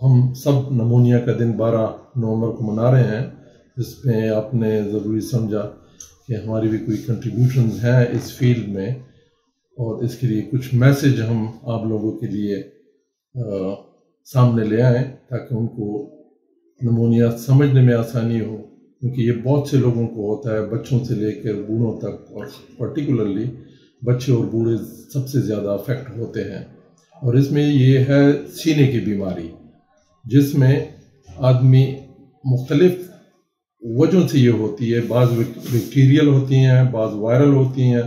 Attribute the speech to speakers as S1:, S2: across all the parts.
S1: ہم سب نمونیا کا دن 12 نومبر کو منا رہے ہیں، جس میں آپ نے ضروری سمجھا کہ ہماری بھی کوئی کنٹریبیوشنز ہیں اس فیلڈ میں، اور اس کے لیے کچھ میسج ہم آپ لوگوں کے لیے سامنے لے آئیں تاکہ ان کو نمونیا سمجھنے میں آسانی ہو، کیونکہ یہ بہت سے لوگوں کو ہوتا ہے، بچوں سے لے کر بوڑھوں تک، اور پرٹیکولرلی بچے اور بوڑھے سب سے زیادہ افیکٹ ہوتے ہیں۔ اور اس میں یہ ہے سینے کی بیماری، جس میں آدمی مختلف وجہوں سے یہ ہوتی ہے، بعض بیکٹیریل ہوتی ہیں، بعض وائرل ہوتی ہیں،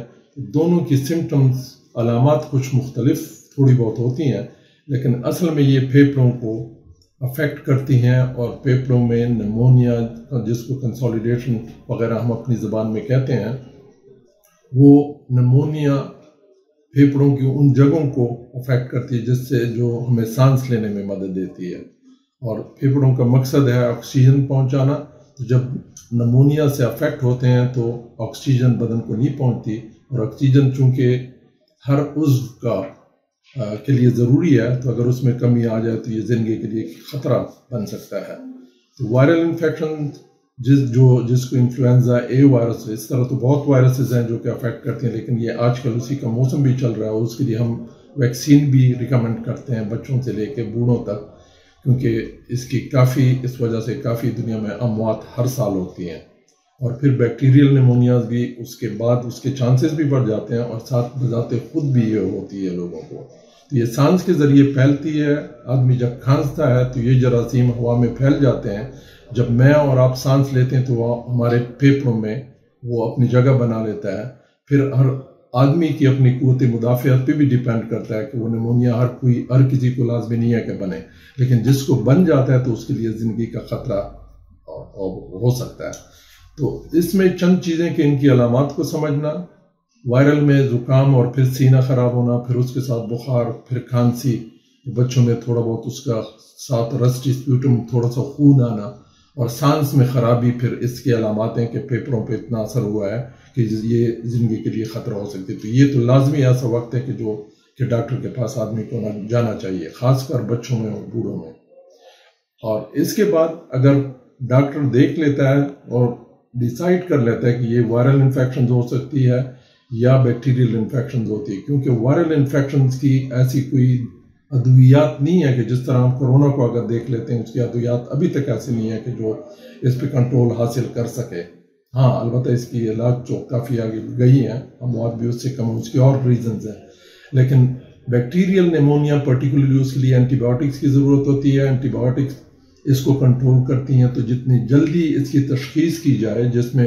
S1: دونوں کی سمٹمز علامات کچھ مختلف تھوڑی بہت ہوتی ہیں، لیکن اصل میں یہ پھیپھڑوں کو افیکٹ کرتی ہیں، اور پھیپھڑوں میں نمونیا، جس کو کنسولیڈیشن وغیرہ ہم اپنی زبان میں کہتے ہیں، وہ نمونیا پھیپھڑوں کی ان جگہوں کو افیکٹ کرتی ہے جس سے جو ہمیں سانس لینے میں مدد دیتی ہے، اور پھیپھڑوں کا مقصد ہے آکسیجن پہنچانا۔ جب نمونیا سے افیکٹ ہوتے ہیں تو آکسیجن بدن کو نہیں پہنچتی، اور آکسیجن چونکہ ہر عضو کے لیے ضروری ہے، تو اگر اس میں کمی آ جائے تو یہ زندگی کے لیے خطرہ بن سکتا ہے۔ تو وائرل انفیکشن جس کو انفلوئنزا اے وائرس، اس طرح تو بہت وائرسز ہیں جو کہ افیکٹ کرتے ہیں، لیکن یہ آج کل اسی کا موسم بھی چل رہا ہے، اور اس کے لیے ہم ویکسین بھی ریکمینڈ کرتے ہیں بچوں سے لے کے بوڑھوں تک، کیونکہ اس وجہ سے کافی دنیا میں اموات ہر سال ہوتی ہیں۔ اور پھر بیکٹیریل نمونیاز بھی اس کے بعد اس کے چانسز بھی بڑھ جاتے ہیں، اور ساتھ بذات خود بھی یہ ہوتی ہے لوگوں کو۔ تو یہ سانس کے ذریعے پھیلتی ہے، آدمی جب کھانستا ہے تو یہ جراثیم ہوا میں پھیل جاتے ہیں، جب میں اور آپ سانس لیتے ہیں تو وہ ہمارے پھیپھڑوں میں وہ اپنی جگہ بنا لیتا ہے۔ پھر ہر آدمی کی اپنی قوت مدافعت پہ بھی ڈیپینڈ کرتا ہے کہ وہ نمونیا ہر کسی کو لازمی نہیں ہے کہ بنے، لیکن جس کو بن جاتا ہے تو اس کے لیے زندگی کا خطرہ ہو سکتا ہے۔ تو اس میں چند چیزیں کہ ان کی علامات کو سمجھنا، وائرل میں زکام اور پھر سینہ خراب ہونا، پھر اس کے ساتھ بخار، پھر کھانسی، بچوں میں تھوڑا بہت اس کا ساتھ رسٹی سپیوٹم، تھوڑا سا خون آنا، اور سانس میں خرابی۔ پھر اس کی علامات ہیں کہ پھیپھڑوں پہ اتنا اثر ہوا ہے کہ یہ زندگی کے لیے خطرہ ہو سکتی ہے۔ تو یہ تو لازمی ایسا وقت ہے کہ ڈاکٹر کے پاس آدمی کو جانا چاہیے، خاص کر بچوں میں اور بوڑھوں میں۔ اور اس کے بعد اگر ڈاکٹر دیکھ لیتا ہے اور ڈیسائیڈ کر لیتا ہے کہ یہ وائرل انفیکشنز ہو سکتی ہے یا بیکٹیریل انفیکشنز ہوتی ہے، کیونکہ وائرل انفیکشنز کی ایسی کوئی ادویات نہیں ہے کہ جس طرح ہم کرونا کو اگر دیکھ لیتے ہیں، اس کی ادویات ابھی تک ایسی نہیں ہے کہ جو اس پہ کنٹرول حاصل کر سکے۔ ہاں، البتہ اس کی علاج جو کافی آگے گئی ہیں، اموات بھی اس سے کم، اس کی اور ریزنز ہیں، لیکن بیکٹیریل نمونیا پرٹیکولرلی اس کے لیے اینٹی بائیوٹکس کی ضرورت ہوتی ہے۔ اینٹی بائیوٹکس اس کو کنٹرول کرتی ہیں، تو جتنی جلدی اس کی تشخیص کی جائے، جس میں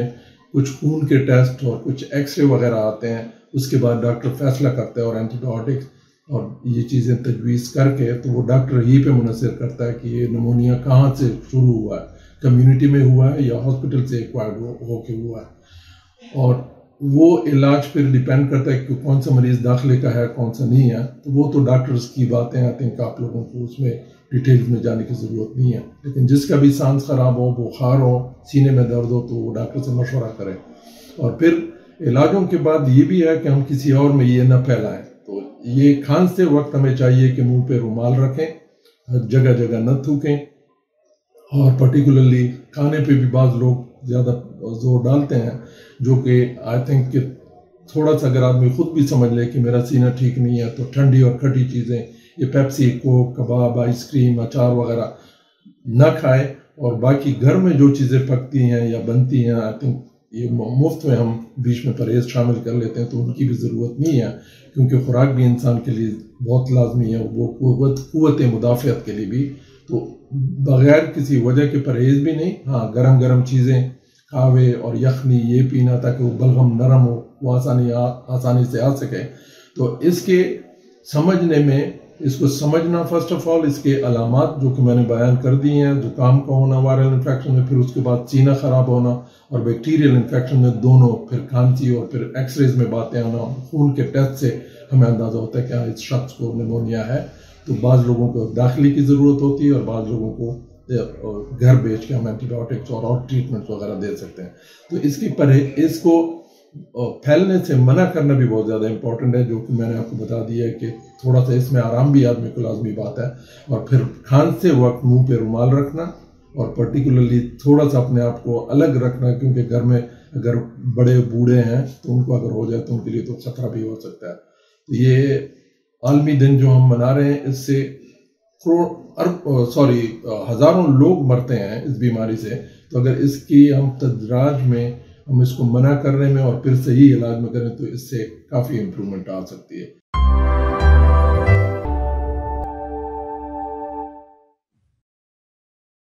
S1: کچھ خون کے ٹیسٹ اور کچھ ایکس رے وغیرہ آتے ہیں، اس کے بعد ڈاکٹر فیصلہ کرتا ہے، اور اینٹی بائیوٹکس اور یہ چیزیں تجویز کر کے تو وہ ڈاکٹر ہی پہ منحصر کرتا ہے کہ یہ نمونیا کہاں سے شروع ہوا ہے، کمیونٹی میں ہوا ہے یا ہاسپٹل سے ایکوائرڈ ہو کے ہوا ہے۔ اور وہ علاج پھر ڈیپینڈ کرتا ہے کہ کون سا مریض داخلے کا ہے، کون سا نہیں ہے، تو وہ تو ڈاکٹرز کی باتیں آتی ہیں کہ آپ لوگوں کو اس میں ڈیٹیلز میں جانے کی ضرورت نہیں ہے، لیکن جس کا بھی سانس خراب ہو، بخار ہو، سینے میں درد ہو، تو وہ ڈاکٹر سے مشورہ کریں۔ اور پھر علاجوں کے بعد یہ بھی ہے کہ ہم کسی اور میں یہ نہ پھیلائیں، تو یہ کھانستے وقت ہمیں چاہیے کہ منہ پہ رومال رکھیں، جگہ جگہ نہ تھوکیں، اور پرٹیکولرلی کھانے پہ بھی بعض لوگ زیادہ زور ڈالتے ہیں، جو کہ آئی تھنک کہ تھوڑا سا اگر آدمی خود بھی سمجھ لے کہ میرا سینہ ٹھیک نہیں ہے، تو ٹھنڈی اور کھٹی چیزیں، یہ پیپسی، کوک، کباب، آئس کریم، اچار وغیرہ نہ کھائے، اور باقی گھر میں جو چیزیں پکتی ہیں یا بنتی ہیں، آئی تھنک یہ مفت میں ہم بیچ میں پرہیز شامل کر لیتے ہیں، تو ان کی بھی ضرورت نہیں ہے، کیونکہ خوراک بھی انسان کے لیے بہت لازمی ہے، وہ قوت مدافعت کے لیے بھی۔ تو بغیر کسی وجہ کے پرہیز بھی نہیں، ہاں گرم گرم چیزیں، قہوے اور یخنی یہ پینا تاکہ وہ بلغم نرم ہو، وہ آسانی سے آ سکے۔ تو اس کے سمجھنے میں، اس کو سمجھنا فرسٹ آف آل، اس کے علامات جو کہ میں نے بیان کر دی ہیں، زکام کا ہونا وائرل انفیکشن میں، پھر اس کے بعد سینہ خراب ہونا، اور بیکٹیریل انفیکشن میں دونوں، پھر کھانسی، اور پھر ایکس ریز میں باتیں آنا، خون کے ٹیسٹ سے ہمیں اندازہ ہوتا ہے کہ اس شخص کو نمونیا ہے۔ تو بعض لوگوں کو داخلے کی ضرورت ہوتی ہے، اور بعض لوگوں کو گھر بیچ کے ہم اینٹی بائیوٹکس اور ٹریٹمنٹ وغیرہ دے سکتے ہیں۔ تو اس کو پھیلنے سے منع کرنا بھی بہت زیادہ امپورٹنٹ ہے، جو کہ میں نے آپ کو بتا دیا ہے کہ تھوڑا سا اس میں آرام بھی آدمی کو لازمی بات ہے، اور پھر کھانستے وقت منہ پہ رومال رکھنا، اور پرٹیکولرلی تھوڑا سا اپنے آپ کو الگ رکھنا، کیونکہ گھر میں اگر بڑے بوڑھے ہیں تو ان کو اگر ہو جائے تو ان کے لیے تو خطرہ بھی ہو سکتا ہے۔ یہ عالمی دن جو ہم منا رہے ہیں، اس سے ہزاروں لوگ مرتے ہیں اس بیماری سے، تو اگر اس کی ہم تدراج میں ہم اس کو منع کرنے میں اور پھر صحیح علاج میں کریں تو اس سے کافی امپرومنٹ آ سکتی ہے۔